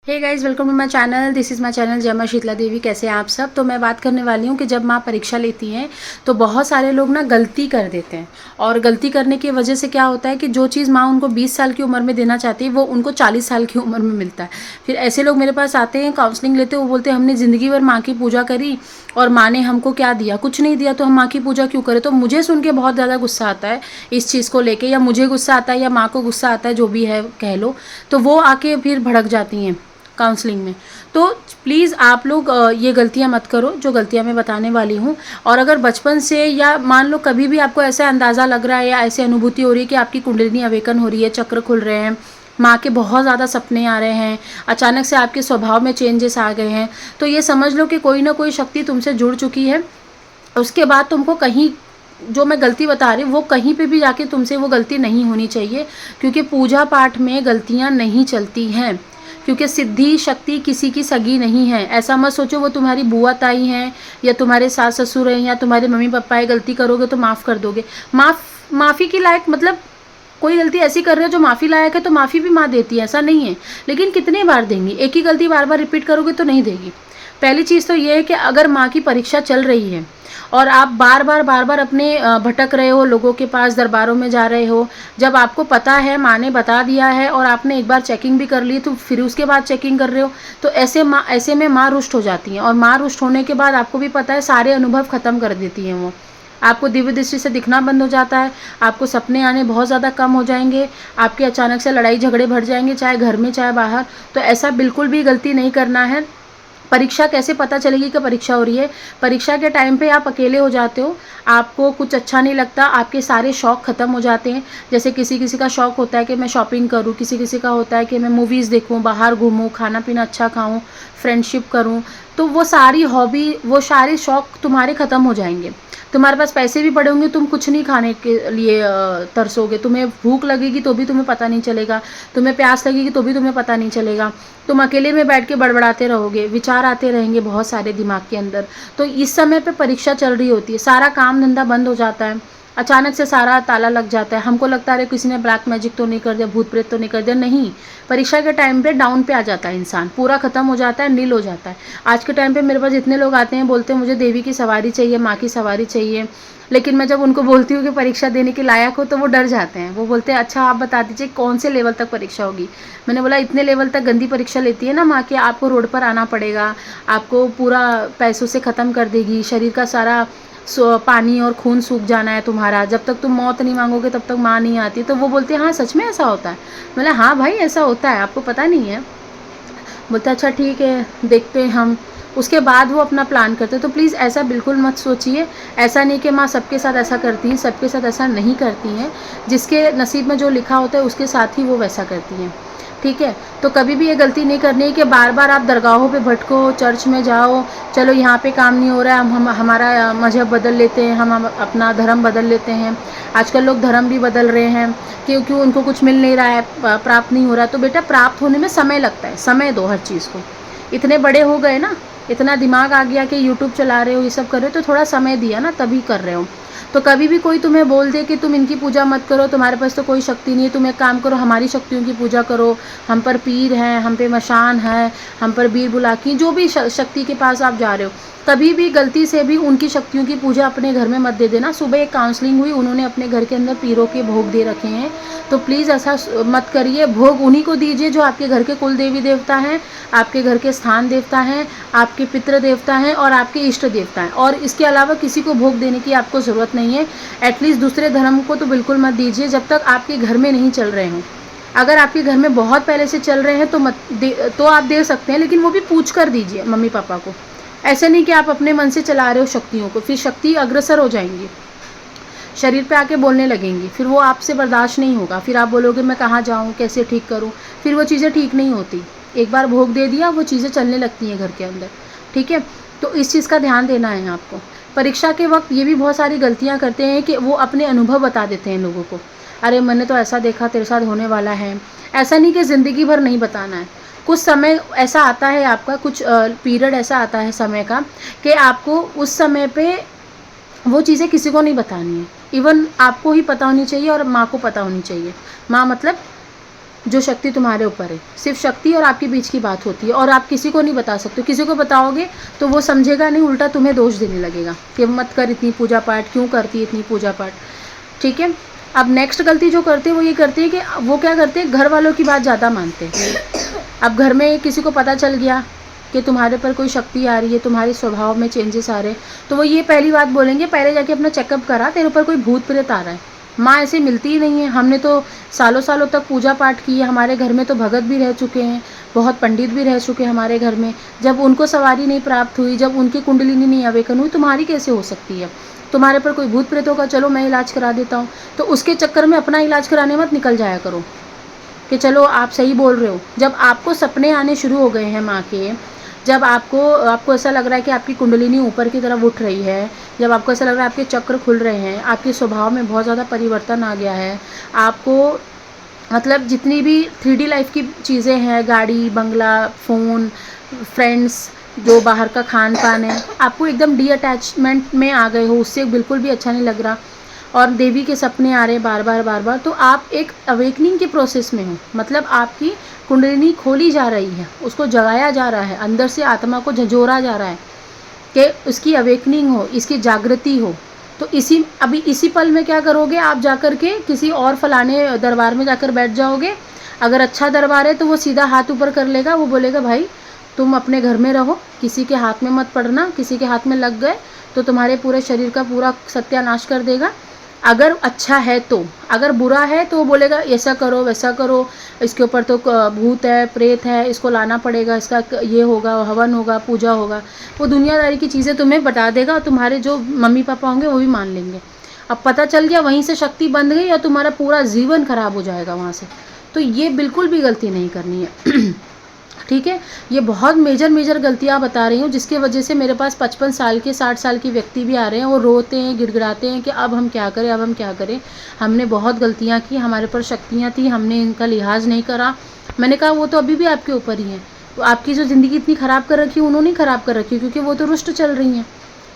Hey guys, welcome to my channel. This is my channel जय मां शीतला देवी। कैसे हैं आप सब। तो मैं बात करने वाली हूँ कि जब माँ परीक्षा लेती हैं तो बहुत सारे लोग ना गलती कर देते हैं, और गलती करने की वजह से क्या होता है कि जो चीज़ माँ उनको 20 साल की उम्र में देना चाहती है वो उनको 40 साल की उम्र में मिलता है। फिर ऐसे लोग मेरे पास आते हैं, काउंसलिंग लेते हैं, वो बोलते हैं हमने ज़िंदगी भर माँ की पूजा करी और माँ ने हमको क्या दिया, कुछ नहीं दिया, तो हम माँ की पूजा क्यों करें। तो मुझे सुन के बहुत ज़्यादा गुस्सा आता है इस चीज़ को लेके, या मुझे गुस्सा आता है या माँ को गुस्सा आता है, जो भी है कह लो। तो वो आके फिर भड़क जाती हैं काउंसलिंग में। तो प्लीज़ आप लोग ये गलतियाँ मत करो जो गलतियाँ मैं बताने वाली हूँ। और अगर बचपन से या मान लो कभी भी आपको ऐसा अंदाज़ा लग रहा है या ऐसी अनुभूति हो रही है कि आपकी कुंडलिनी अवेकन हो रही है, चक्र खुल रहे हैं, माँ के बहुत ज़्यादा सपने आ रहे हैं, अचानक से आपके स्वभाव में चेंजेस आ गए हैं, तो ये समझ लो कि कोई ना कोई शक्ति तुमसे जुड़ चुकी है। उसके बाद तुमको कहीं जो मैं गलती बता रही हूँ वो कहीं पे भी जाके तुमसे वो गलती नहीं होनी चाहिए, क्योंकि पूजा पाठ में गलतियाँ नहीं चलती हैं। क्योंकि सिद्धि शक्ति किसी की सगी नहीं है। ऐसा मत सोचो वो तुम्हारी बुआ ताई हैं या तुम्हारे सास ससुर हैं या तुम्हारे मम्मी पापा है, गलती करोगे तो माफ़ कर दोगे। माफ़ी की लायक मतलब कोई गलती ऐसी कर रहे हो जो माफ़ी लायक है तो माफ़ी भी माँ देती है, ऐसा नहीं है। लेकिन कितने बार देंगी, एक ही गलती बार बार रिपीट करोगे तो नहीं देगी। पहली चीज़ तो ये है कि अगर माँ की परीक्षा चल रही है और आप बार बार अपने भटक रहे हो, लोगों के पास दरबारों में जा रहे हो, जब आपको पता है माँ ने बता दिया है और आपने एक बार चेकिंग भी कर ली तो फिर उसके बाद चेकिंग कर रहे हो, तो ऐसे में माँ रुष्ट हो जाती हैं। और माँ रुष्ट होने के बाद आपको भी पता है सारे अनुभव ख़त्म कर देती हैं वो। आपको दिव्य दृष्टि से दिखना बंद हो जाता है, आपको सपने आने बहुत ज़्यादा कम हो जाएंगे, आपके अचानक से लड़ाई झगड़े बढ़ जाएंगे, चाहे घर में चाहे बाहर। तो ऐसा बिल्कुल भी गलती नहीं करना है। परीक्षा कैसे पता चलेगी कि परीक्षा हो रही है। परीक्षा के टाइम पे आप अकेले हो जाते हो, आपको कुछ अच्छा नहीं लगता, आपके सारे शौक़ ख़त्म हो जाते हैं। जैसे किसी किसी का शौक़ होता है कि मैं शॉपिंग करूँ, किसी किसी का होता है कि मैं मूवीज़ देखूँ, बाहर घूमूँ, खाना पीना अच्छा खाऊँ, फ्रेंडशिप करूँ। तो वो सारी हॉबी, वो सारे शौक़ तुम्हारे ख़त्म हो जाएंगे। तुम्हारे पास पैसे भी पड़े होंगे, तुम कुछ नहीं खाने के लिए तरसोगे। तुम्हें भूख लगेगी तो भी तुम्हें पता नहीं चलेगा, तुम्हें प्यास लगेगी तो भी तुम्हें पता नहीं चलेगा। तुम अकेले में बैठ के बड़बड़ाते रहोगे, विचार आते रहेंगे बहुत सारे दिमाग के अंदर। तो इस समय पे परीक्षा चल रही होती है, सारा काम धंधा बंद हो जाता है, अचानक से सारा ताला लग जाता है। हमको लगता है किसी ने ब्लैक मैजिक तो नहीं कर दिया, भूत प्रेत तो नहीं कर दिया। नहीं, परीक्षा के टाइम पे डाउन पे आ जाता है इंसान, पूरा ख़त्म हो जाता है, नील हो जाता है। आज के टाइम पे मेरे पास जितने लोग आते हैं बोलते हैं मुझे देवी की सवारी चाहिए, माँ की सवारी चाहिए, लेकिन मैं जब उनको बोलती हूँ कि परीक्षा देने के लायक हो तो वो डर जाते हैं। वो बोलते हैं अच्छा आप बता दीजिए कौन से लेवल तक परीक्षा होगी। मैंने बोला इतने लेवल तक गंदी परीक्षा लेती है ना माँ कि आपको रोड पर आना पड़ेगा, आपको पूरा पैसों से ख़त्म कर देगी, शरीर का सारा पानी और खून सूख जाना है तुम्हारा, जब तक तुम मौत नहीं मांगोगे तब तक माँ नहीं आती। तो वो बोलते हैं हाँ सच में ऐसा होता है। मैंने हाँ भाई ऐसा होता है, आपको पता नहीं है। बोलते अच्छा ठीक है देखते हैं हम। उसके बाद वो अपना प्लान करते हैं। तो प्लीज़ ऐसा बिल्कुल मत सोचिए। ऐसा नहीं कि माँ सबके साथ ऐसा करती हैं, सबके साथ ऐसा नहीं करती हैं। जिसके नसीब में जो लिखा होता है उसके साथ ही वो वैसा करती हैं, ठीक है। तो कभी भी ये गलती नहीं करनी है कि बार बार आप दरगाहों पे भटको, चर्च में जाओ, चलो यहाँ पे काम नहीं हो रहा है हम हमारा मज़हब बदल लेते हैं, हम अपना धर्म बदल लेते हैं। आजकल लोग धर्म भी बदल रहे हैं क्योंकि उनको कुछ मिल नहीं रहा है, प्राप्त नहीं हो रहा है। तो बेटा प्राप्त होने में समय लगता है, समय दो हर चीज़ को। इतने बड़े हो गए ना, इतना दिमाग आ गया कि यूट्यूब चला रहे हो, ये सब कर रहे हो, तो थोड़ा समय दिया ना तभी कर रहे हो। तो कभी भी कोई तुम्हें बोल दे कि तुम इनकी पूजा मत करो, तुम्हारे पास तो कोई शक्ति नहीं है, तुम एक काम करो हमारी शक्तियों की पूजा करो, हम पर पीर हैं, हम पे मशान है, हम पर बीर बुलाकी, जो भी शक्ति के पास आप जा रहे हो, कभी भी गलती से भी उनकी शक्तियों की पूजा अपने घर में मत दे देना। सुबह एक काउंसलिंग हुई, उन्होंने अपने घर के अंदर पीरों के भोग दे रखे हैं, तो प्लीज़ ऐसा मत करिए। भोग उन्हीं को दीजिए जो आपके घर के कुल देवी देवता हैं, आपके घर के स्थान देवता हैं, आपके पितृ देवता हैं और आपके इष्ट देवता हैं। और इसके अलावा किसी को भोग देने की आपको ज़रूरत नहीं है। एटलीस्ट दूसरे धर्म को तो बिल्कुल मत दीजिए जब तक आपके घर में नहीं चल रहे हों। अगर आपके घर में बहुत पहले से चल रहे हैं तो आप दे सकते हैं, लेकिन वो भी पूछ कर दीजिए मम्मी पापा को। ऐसे नहीं कि आप अपने मन से चला रहे हो शक्तियों को, फिर शक्ति अग्रसर हो जाएंगी, शरीर पे आके बोलने लगेंगी, फिर वो आपसे बर्दाश्त नहीं होगा। फिर आप बोलोगे मैं कहाँ जाऊँ, कैसे ठीक करूँ, फिर वो चीज़ें ठीक नहीं होती। एक बार भोग दे दिया वो चीज़ें चलने लगती हैं घर के अंदर, ठीक है। तो इस चीज़ का ध्यान देना है आपको। परीक्षा के वक्त ये भी बहुत सारी गलतियाँ करते हैं कि वो अपने अनुभव बता देते हैं लोगों को, अरे मैंने तो ऐसा देखा तेरे साथ होने वाला है। ऐसा नहीं कि ज़िंदगी भर नहीं बताना है, कुछ समय ऐसा आता है आपका, कुछ पीरियड ऐसा आता है समय का कि आपको उस समय पे वो चीज़ें किसी को नहीं बतानी है। इवन आपको ही पता होनी चाहिए और माँ को पता होनी चाहिए। माँ मतलब जो शक्ति तुम्हारे ऊपर है, सिर्फ शक्ति और आपके बीच की बात होती है, और आप किसी को नहीं बता सकते। किसी को बताओगे तो वो समझेगा नहीं, उल्टा तुम्हें दोष देने लगेगा कि मत कर इतनी पूजा पाठ, क्यों करती है इतनी पूजा पाठ। ठीक है। अब नेक्स्ट गलती जो करते हैं वो ये करते हैं कि वो क्या करते हैं, घर वालों की बात ज़्यादा मानते हैं। अब घर में किसी को पता चल गया कि तुम्हारे पर कोई शक्ति आ रही है, तुम्हारे स्वभाव में चेंजेस आ रहे हैं, तो वो ये पहली बात बोलेंगे, पहले जाके अपना चेकअप करा, तेरे ऊपर कोई भूत प्रेत आ रहा है। माँ ऐसे मिलती ही नहीं है, हमने तो सालों सालों तक पूजा पाठ की है, हमारे घर में तो भगत भी रह चुके हैं, बहुत पंडित भी रह चुके हैं हमारे घर में, जब उनको सवारी नहीं प्राप्त हुई, जब उनकी कुंडलिनी नहीं अवेकन हुई, तुम्हारी कैसे हो सकती है। तुम्हारे पर कोई भूत प्रेत होगा, चलो मैं इलाज करा देता हूँ। तो उसके चक्कर में अपना इलाज कराने मत निकल जाया करो कि चलो आप सही बोल रहे हो। जब आपको सपने आने शुरू हो गए हैं माँ के, जब आपको ऐसा लग रहा है कि आपकी कुंडलिनी ऊपर की तरफ उठ रही है, जब आपको ऐसा लग रहा है आपके चक्र खुल रहे हैं, आपके स्वभाव में बहुत ज़्यादा परिवर्तन आ गया है, आपको मतलब जितनी भी 3D लाइफ की चीज़ें हैं, गाड़ी, बंगला, फ़ोन, फ्रेंड्स, जो बाहर का खान पान है, आपको एकदम डी अटैचमेंट में आ गए हो, उससे बिल्कुल भी अच्छा नहीं लग रहा, और देवी के सपने आ रहे हैं बार बार बार बार, तो आप एक अवेकनिंग के प्रोसेस में हो। मतलब आपकी कुंडलिनी खोली जा रही है, उसको जगाया जा रहा है, अंदर से आत्मा को झंझोरा जा रहा है कि उसकी अवेकनिंग हो, इसकी जागृति हो। तो इसी पल में क्या करोगे, आप जाकर के किसी और फलाने दरबार में जाकर बैठ जाओगे। अगर अच्छा दरबार है तो वो सीधा हाथ ऊपर कर लेगा, वो बोलेगा भाई तुम अपने घर में रहो, किसी के हाथ में मत पड़ना, किसी के हाथ में लग गए तो तुम्हारे पूरे शरीर का पूरा सत्यानाश कर देगा। अगर अच्छा है तो, अगर बुरा है तो वो बोलेगा ऐसा करो वैसा करो, इसके ऊपर तो भूत है, प्रेत है, इसको लाना पड़ेगा, इसका ये होगा, हवन होगा, पूजा होगा। वो दुनियादारी की चीज़ें तुम्हें बता देगा, और तुम्हारे जो मम्मी पापा होंगे वो भी मान लेंगे। अब पता चल गया वहीं से शक्ति बंद गई, या तुम्हारा पूरा जीवन खराब हो जाएगा वहाँ से। तो ये बिल्कुल भी गलती नहीं करनी है। ठीक है। ये बहुत मेजर गलतियाँ बता रही हूँ, जिसकी वजह से मेरे पास 55 साल के 60 साल के व्यक्ति भी आ रहे हैं, वो रोते हैं, गिड़गिड़ाते हैं कि अब हम क्या करें, अब हम क्या करें, हमने बहुत गलतियाँ की, हमारे पर शक्तियाँ थी, हमने इनका लिहाज नहीं करा। मैंने कहा वो तो अभी भी आपके ऊपर ही है, तो आपकी जो ज़िंदगी इतनी ख़राब कर रखी है उन्होंने ख़राब कर रखी है, क्योंकि वो तो रुष्ट चल रही हैं।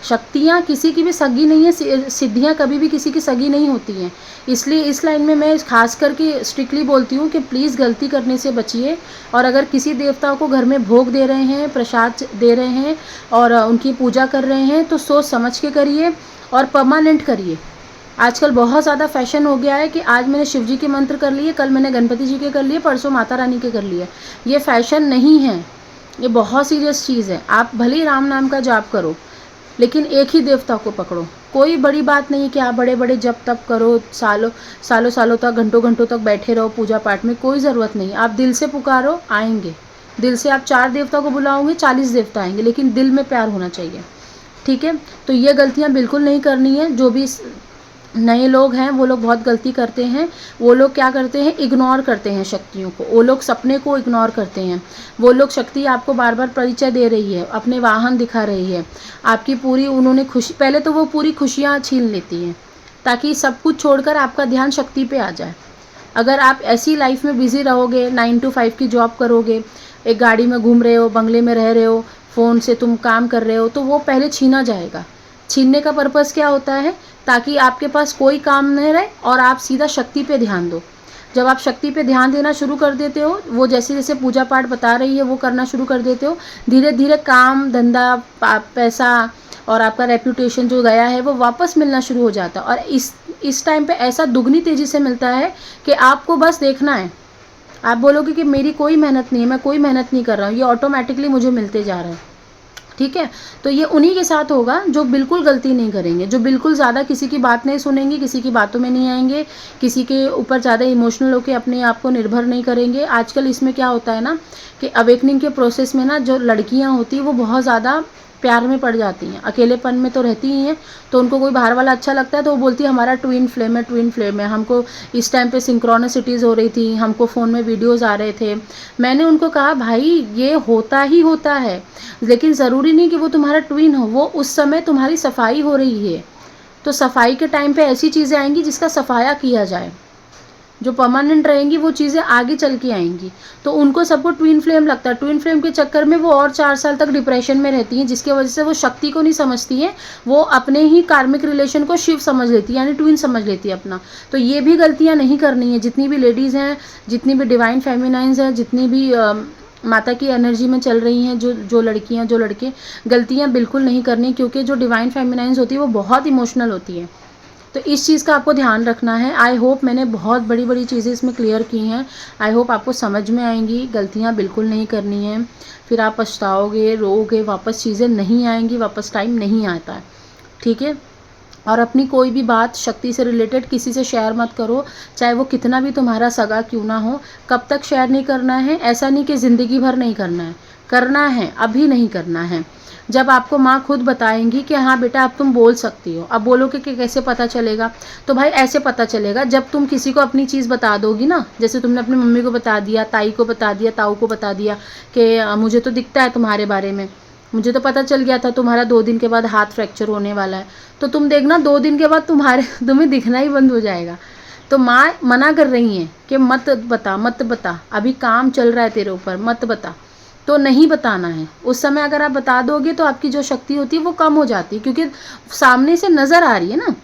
शक्तियाँ किसी की भी सगी नहीं है, सिद्धियाँ कभी भी किसी की सगी नहीं होती हैं। इसलिए इस लाइन में मैं खास करके स्ट्रिक्टली बोलती हूँ कि प्लीज़ गलती करने से बचिए, और अगर किसी देवता को घर में भोग दे रहे हैं, प्रसाद दे रहे हैं और उनकी पूजा कर रहे हैं, तो सोच समझ के करिए और परमानेंट करिए। आजकल बहुत ज़्यादा फैशन हो गया है कि आज मैंने शिव जी के मंत्र कर लिए, कल मैंने गणपति जी के कर लिए, परसों माता रानी के कर लिए। ये फैशन नहीं है, ये बहुत सीरियस चीज़ है। आप भले ही राम नाम का जाप करो, लेकिन एक ही देवता को पकड़ो। कोई बड़ी बात नहीं कि आप बड़े बड़े जप तप करो, सालों तक, घंटों तक बैठे रहो पूजा पाठ में, कोई ज़रूरत नहीं। आप दिल से पुकारो, आएंगे। दिल से आप 4 देवता को बुलाओगे, 40 देवता आएंगे, लेकिन दिल में प्यार होना चाहिए। ठीक है। तो ये गलतियाँ बिल्कुल नहीं करनी है। जो भी नए लोग हैं वो लोग बहुत गलती करते हैं। वो लोग क्या करते हैं, इग्नोर करते हैं शक्तियों को, वो लोग सपने को इग्नोर करते हैं। वो लोग शक्ति आपको बार बार परिचय दे रही है, अपने वाहन दिखा रही है, आपकी पूरी उन्होंने खुशी, पहले तो वो पूरी खुशियाँ छीन लेती हैं ताकि सब कुछ छोड़कर आपका ध्यान शक्ति पे आ जाए। अगर आप ऐसी लाइफ में बिज़ी रहोगे, 9 to 5 की जॉब करोगे, एक गाड़ी में घूम रहे हो, बंगले में रह रहे हो, फ़ोन से तुम काम कर रहे हो, तो वो पहले छीना जाएगा। छीनने का पर्पज़ क्या होता है, ताकि आपके पास कोई काम नहीं रहे और आप सीधा शक्ति पे ध्यान दो। जब आप शक्ति पे ध्यान देना शुरू कर देते हो, वो जैसे जैसे पूजा पाठ बता रही है वो करना शुरू कर देते हो, धीरे धीरे काम धंधा पैसा और आपका रेपुटेशन जो गया है वो वापस मिलना शुरू हो जाता है। और इस टाइम पे ऐसा दुगनी तेज़ी से मिलता है कि आपको बस देखना है। आप बोलोगे कि मेरी कोई मेहनत नहीं है, मैं कोई मेहनत नहीं कर रहा हूँ, ये ऑटोमेटिकली मुझे मिलते जा रहा है। ठीक है। तो ये उन्हीं के साथ होगा जो बिल्कुल गलती नहीं करेंगे, जो बिल्कुल ज़्यादा किसी की बात नहीं सुनेंगे, किसी की बातों में नहीं आएंगे, किसी के ऊपर ज़्यादा इमोशनल होकर अपने आप को निर्भर नहीं करेंगे। आजकल इसमें क्या होता है ना कि अवेकनिंग के प्रोसेस में ना जो लड़कियां होती हैं वो बहुत ज़्यादा प्यार में पड़ जाती हैं, अकेलेपन में तो रहती ही हैं, तो उनको कोई बाहर वाला अच्छा लगता है तो वो बोलती है हमारा ट्विन फ्लेम है। हमको इस टाइम पे सिंक्रोनिसिटीज़ हो रही थी, हमको फ़ोन में वीडियोज़ आ रहे थे। मैंने उनको कहा भाई ये होता ही होता है, लेकिन ज़रूरी नहीं कि वो तुम्हारा ट्विन हो, वो उस समय तुम्हारी सफाई हो रही है, तो सफाई के टाइम पे ऐसी चीज़ें आएंगी जिसका सफाया किया जाए। जो परमानेंट रहेंगी वो चीज़ें आगे चल के आएंगी। तो उनको सबको ट्विन फ्लेम लगता है, ट्विन फ्लेम के चक्कर में वो और 4 साल तक डिप्रेशन में रहती हैं, जिसकी वजह से वो शक्ति को नहीं समझती हैं, वो अपने ही कार्मिक रिलेशन को शिव समझ लेती है, यानी ट्विन समझ लेती है अपना। तो ये भी गलतियाँ नहीं करनी है। जितनी भी लेडीज़ हैं, जितनी भी डिवाइन फेमिनाइंस हैं, जितनी भी माता की एनर्जी में चल रही हैं, जो लड़कियां जो लड़के, गलतियां बिल्कुल नहीं करनी, क्योंकि जो डिवाइन फेमिनाइंस होती है वो बहुत इमोशनल होती है। तो इस चीज़ का आपको ध्यान रखना है। आई होप मैंने बहुत बड़ी बड़ी चीज़ें इसमें क्लियर की हैं। आई होप आपको समझ में आएंगी। गलतियाँ बिल्कुल नहीं करनी है, फिर आप पछताओगे, रोओगे, वापस चीज़ें नहीं आएंगी, वापस टाइम नहीं आता है, ठीक है। और अपनी कोई भी बात शक्ति से रिलेटेड किसी से शेयर मत करो, चाहे वो कितना भी तुम्हारा सगा क्यों ना हो। कब तक शेयर नहीं करना है? ऐसा नहीं कि ज़िंदगी भर नहीं करना है, करना है, अभी नहीं करना है। जब आपको माँ खुद बताएंगी कि हाँ बेटा अब तुम बोल सकती हो। अब बोलोगे कि कैसे पता चलेगा? तो भाई ऐसे पता चलेगा, जब तुम किसी को अपनी चीज़ बता दोगी ना, जैसे तुमने अपनी मम्मी को बता दिया, ताई को बता दिया, ताऊ को बता दिया कि मुझे तो दिखता है तुम्हारे बारे में, मुझे तो पता चल गया था तुम्हारा 2 दिन के बाद हाथ फ्रैक्चर होने वाला है। तो तुम देखना 2 दिन के बाद तुम्हें दिखना ही बंद हो जाएगा। तो माँ मना कर रही हैं कि मत बता, मत बता, अभी काम चल रहा है तेरे ऊपर, मत बता। तो नहीं बताना है। उस समय अगर आप बता दोगे तो आपकी जो शक्ति होती है वो कम हो जाती है, क्योंकि सामने से नज़र आ रही है ना,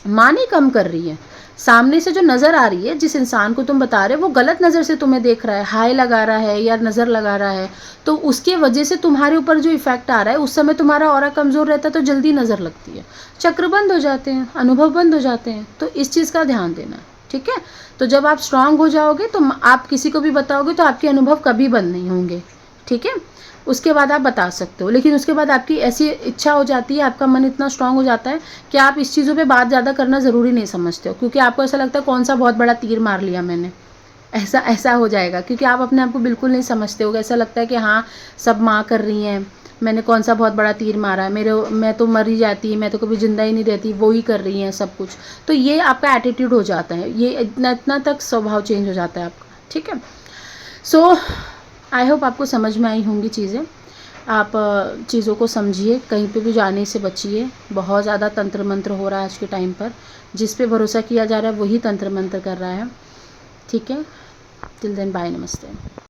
माँ नहीं कम कर रही है, सामने से जो नज़र आ रही है, जिस इंसान को तुम बता रहे हो वो गलत नज़र से तुम्हें देख रहा है, हाय लगा रहा है या नज़र लगा रहा है, तो उसके वजह से तुम्हारे ऊपर जो इफेक्ट आ रहा है, उस समय तुम्हारा ऑरा कमज़ोर रहता है तो जल्दी नज़र लगती है, चक्र बंद हो जाते हैं, अनुभव बंद हो जाते हैं। तो इस चीज़ का ध्यान देना है, ठीक है। तो जब आप स्ट्रांग हो जाओगे तो आप किसी को भी बताओगे तो आपके अनुभव कभी बंद नहीं होंगे, ठीक है। उसके बाद आप बता सकते हो, लेकिन उसके बाद आपकी ऐसी इच्छा हो जाती है, आपका मन इतना स्ट्रांग हो जाता है कि आप इस चीज़ों पे बात ज़्यादा करना ज़रूरी नहीं समझते हो, क्योंकि आपको ऐसा लगता है कौन सा बहुत बड़ा तीर मार लिया मैंने, ऐसा हो जाएगा, क्योंकि आप अपने आप को बिल्कुल नहीं समझते हो। ऐसा लगता है कि हाँ सब माँ कर रही हैं, मैंने कौन सा बहुत बड़ा तीर मारा है, मैं तो मर ही जाती, मैं तो कभी जिंदा ही नहीं रहती, वो ही कर रही हैं सब कुछ। तो ये आपका एटीट्यूड हो जाता है, ये इतना तक स्वभाव चेंज हो जाता है आपका, ठीक है। सो आई होप आपको समझ में आई होंगी चीज़ें। आप चीज़ों को समझिए, कहीं पे भी जाने से बचिए। बहुत ज़्यादा तंत्र मंत्र हो रहा है आज के टाइम पर, जिस पे भरोसा किया जा रहा है वही तंत्र मंत्र कर रहा है, ठीक है। टिल देन बाय, नमस्ते।